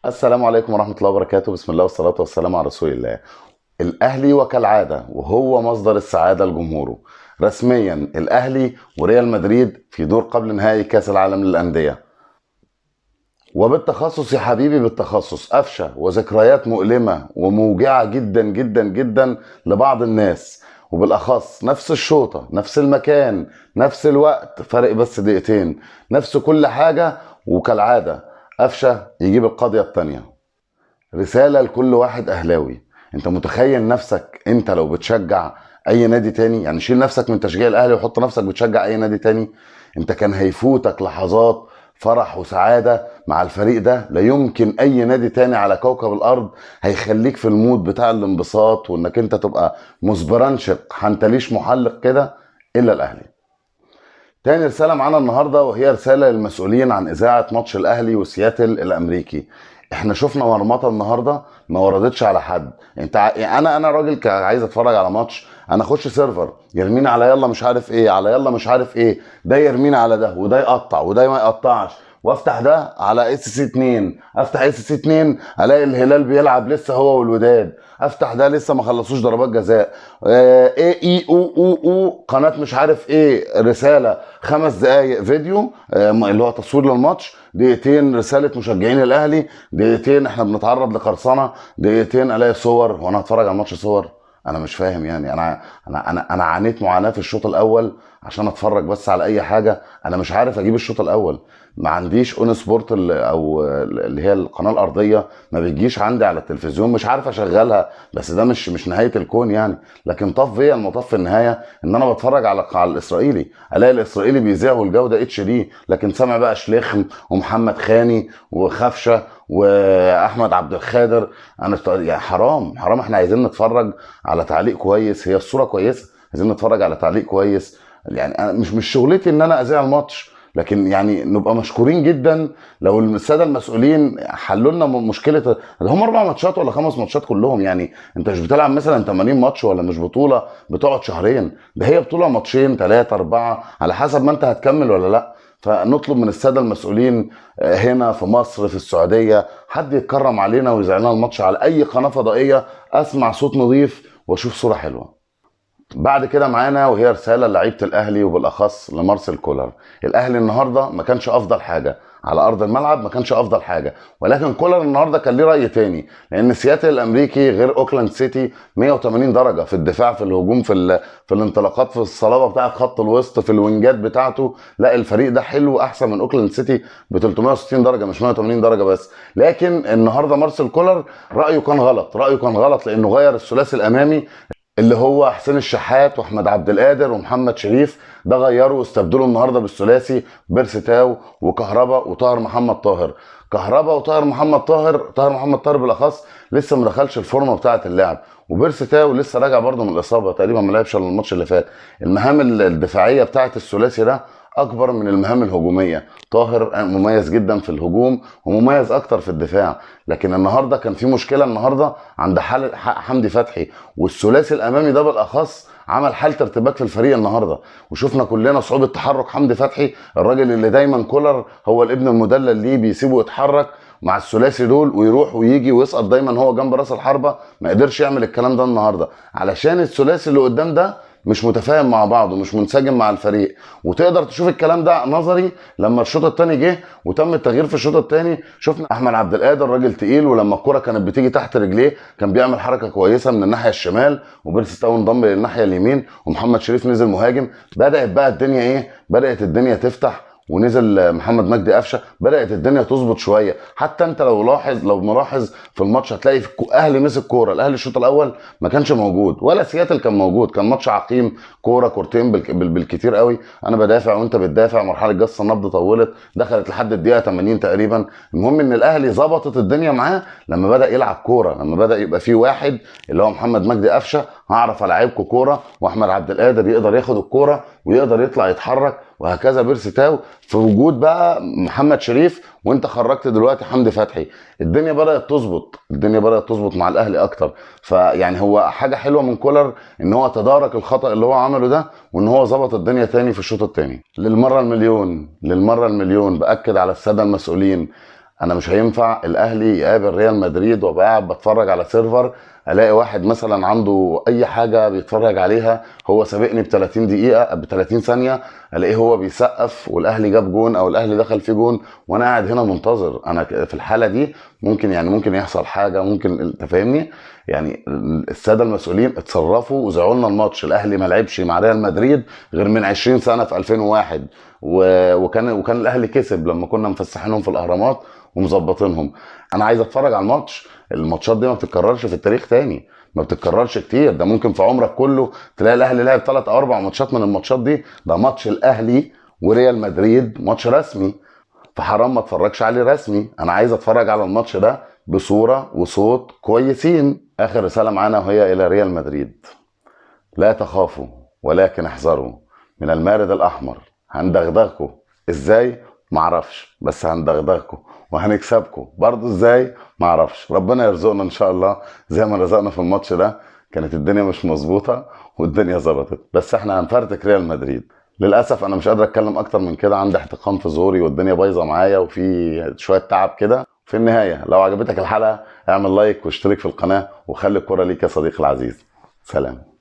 السلام عليكم ورحمة الله وبركاته. بسم الله والصلاة والسلام على رسول الله. الأهلي وكالعادة وهو مصدر السعادة لجمهوره. رسميا الأهلي وريال مدريد في دور قبل نهائي كأس العالم للأندية. وبالتخصص يا حبيبي بالتخصص أفشى وذكريات مؤلمة وموجعة جدا جدا جدا لبعض الناس، وبالأخص نفس الشوطة نفس المكان نفس الوقت، فرق بس دقيقتين، نفس كل حاجة. وكالعادة أفشى يجيب القضية التانية. رسالة لكل واحد أهلاوي: أنت متخيل نفسك أنت لو بتشجع أي نادي تاني؟ يعني شيل نفسك من تشجيع الأهلي وحط نفسك بتشجع أي نادي تاني. أنت كان هيفوتك لحظات فرح وسعادة مع الفريق ده لا يمكن أي نادي تاني على كوكب الأرض هيخليك في المود بتاع الانبساط وإنك أنت تبقى مسبرنشق حنتليش محلق كده إلا الأهلي. تاني رسالة معانا النهاردة وهي رسالة للمسؤولين عن إذاعة ماتش الأهلي وسياتل الأمريكي. احنا شفنا مرمطة النهاردة ما وردتش على حد. يعني انا راجل عايز اتفرج على ماتش، انا اخش سيرفر يرميني على يلا مش عارف ايه على يلا مش عارف ايه، ده يرميني على ده وده يقطع وده ما يقطعش، وافتح ده على اس سي 2، افتح اس سي 2 الاقي الهلال بيلعب لسه هو والوداد، افتح ده لسه ما خلصوش ضربات جزاء، ايه اي او قناه مش عارف ايه رساله 5 دقائق فيديو اللي هو تصوير للماتش، دقيقتين رساله مشجعين الاهلي، دقيقتين احنا بنتعرض لقرصنه، دقيقتين الاقي صور وانا هتفرج على الماتش صور. انا مش فاهم يعني انا عانيت معاناه في الشوط الاول عشان اتفرج بس على اي حاجه. انا مش عارف اجيب الشوط الاول، ما عنديش اون سبورت او اللي هي القناه الارضيه، ما بتجيش عندي على التلفزيون، مش عارف اشغلها. بس ده مش نهايه الكون يعني. لكن طف فيا المطاف في النهايه ان انا بتفرج على الاسرائيلي، الاقي الاسرائيلي بيذيع والجوده اتش دي، لكن سامع بقى شليخم ومحمد خاني وخفشه واحمد عبد الخادر. يعني حرام حرام، احنا عايزين نتفرج على تعليق كويس، هي الصوره كويسه، عايزين نتفرج على تعليق كويس. يعني انا مش شغلتي ان انا اذيع الماتش، لكن يعني نبقى مشكورين جدا لو الساده المسؤولين حلوا لنا مشكله. ده هم 4 ماتشات ولا 5 ماتشات كلهم، يعني انت مش بتلعب مثلا 80 ماتش ولا مش بطوله بتقعد شهرين، ده هي بطوله ماتشين 3 4 على حسب ما انت هتكمل ولا لا. فنطلب من الساده المسؤولين هنا في مصر في السعوديه حد يتكرم علينا ويذيع لنا الماتش على اي قناه فضائيه، اسمع صوت نظيف واشوف صوره حلوه. بعد كده معانا وهي رساله لعيبه الاهلي وبالاخص لمارسيل كولر. الاهلي النهارده ما كانش افضل حاجه على ارض الملعب، ما كانش افضل حاجه، ولكن كولر النهارده كان ليه راي تاني، لان سياتل الامريكي غير اوكلاند سيتي 180 درجه في الدفاع في الهجوم في الانطلاقات في الصلابه بتاعه خط الوسط في الوينجات بتاعته. لا الفريق ده حلو احسن من اوكلاند سيتي ب 360 درجه مش 180 درجه بس. لكن النهارده مارسيل كولر رايه كان غلط، رايه كان غلط لانه غير الثلاثي الامامي اللي هو حسين الشحات واحمد عبد القادر ومحمد شريف، ده غيره واستبدله النهارده بالثلاثي بيرسي تاو وكهربا وطاهر محمد طاهر. كهربا وطاهر محمد طاهر، طاهر محمد طاهر بالاخص لسه ما دخلش الفورمه بتاعه اللعب، وبيرسي تاو لسه راجع برده من الاصابه، تقريبا ما لعبش الا الماتش اللي فات. المهام الدفاعيه بتاعه الثلاثي ده اكبر من المهام الهجوميه. طاهر مميز جدا في الهجوم ومميز اكتر في الدفاع، لكن النهارده كان في مشكله النهارده عند حمدي فتحي، والثلاثي الامامي ده بالاخص عمل حاله ارتباك في الفريق النهارده. وشفنا كلنا صعوبه تحرك حمدي فتحي، الراجل اللي دايما كولر هو الابن المدلل ليه بيسيبه يتحرك مع الثلاثي دول ويروح ويجي ويسقط دايما هو جنب راس الحربه، ما قدرش يعمل الكلام ده النهارده علشان الثلاثي اللي قدام ده مش متفاهم مع بعض ومش منسجم مع الفريق. وتقدر تشوف الكلام ده نظري لما الشوط الثاني جه وتم التغيير في الشوط الثاني، شفنا احمد عبد القادر راجل تقيل، ولما الكره كانت بتيجي تحت رجليه كان بيعمل حركه كويسه من الناحيه الشمال، وبيرسي تاو انضم للناحيه اليمين، ومحمد شريف نزل مهاجم. بدات بقى الدنيا ايه، بدات الدنيا تفتح، ونزل محمد مجدي قفشه، بدات الدنيا تظبط شويه. حتى انت لو ملاحظ في الماتش هتلاقي في اهلي مسك كوره، الاهلي الشوط الاول ما كانش موجود ولا سياتل كان موجود، كان ماتش عقيم، كوره كورتين بالكتير قوي، انا بدافع وانت بتدافع، مرحله جس النبض طولت دخلت لحد الدقيقه 80 تقريبا. المهم ان الاهلي ظبطت الدنيا معاه لما بدا يلعب كوره، لما بدا يبقى فيه واحد اللي هو محمد مجدي قفشه، هعرف العبكم كوره، واحمد عبد القادر يقدر ياخد الكوره ويقدر يطلع يتحرك، وهكذا بيرسي تاو في وجود بقى محمد شريف، وانت خرجت دلوقتي حمدي فتحي. الدنيا بدات تظبط، الدنيا بدات تظبط مع الاهلي اكتر. فيعني هو حاجه حلوه من كولر ان هو تدارك الخطا اللي هو عمله ده، وان هو ظبط الدنيا تاني في الشوط التاني. للمره المليون باكد على الساده المسؤولين: انا مش هينفع الاهلي يقابل ريال مدريد وابقى قاعد بتفرج على سيرفر، الاقي واحد مثلا عنده اي حاجه بيتفرج عليها، هو سابقني ب 30 دقيقه ب 30 ثانيه، الاقيه هو بيسقف والاهلي جاب جون او الاهلي دخل فيه جون، وانا قاعد هنا منتظر. انا في الحاله دي ممكن يعني ممكن يحصل حاجه، ممكن تفهمني يعني. الساده المسؤولين اتصرفوا وزعوا لنا الماتش. الاهلي ما لعبش مع ريال مدريد غير من 20 سنه في 2001، وكان الاهلي كسب لما كنا مفسحينهم في الاهرامات ومظبطينهم. انا عايز اتفرج على الماتش. الماتشات دي ما بتتكررش في التاريخ تاني، ما بتتكررش كتير. ده ممكن في عمرك كله تلاقي الاهلي لعب 3 او 4 ماتشات من الماتشات دي. ده ماتش الاهلي وريال مدريد ماتش رسمي، فحرام ما اتفرجش عليه رسمي. انا عايز اتفرج على الماتش ده بصورة وصوت كويسين. اخر رسالة معانا وهي الى ريال مدريد: لا تخافوا ولكن احذروا من المارد الاحمر. هندغدغكم ازاي معرفش، بس هندغدغكم. وهنكسبكم برضو ازاي معرفش. ربنا يرزقنا ان شاء الله زي ما رزقنا في الماتش ده. كانت الدنيا مش مظبوطة والدنيا ظبطت، بس احنا هنفرتك ريال مدريد. للاسف انا مش قادر اتكلم اكتر من كده، عندي احتقان في زوري والدنيا بايظه معايا وفي شويه تعب كده. في النهايه لو عجبتك الحلقه اعمل لايك واشترك في القناه وخلي الكرة ليك يا صديقي العزيز. سلام.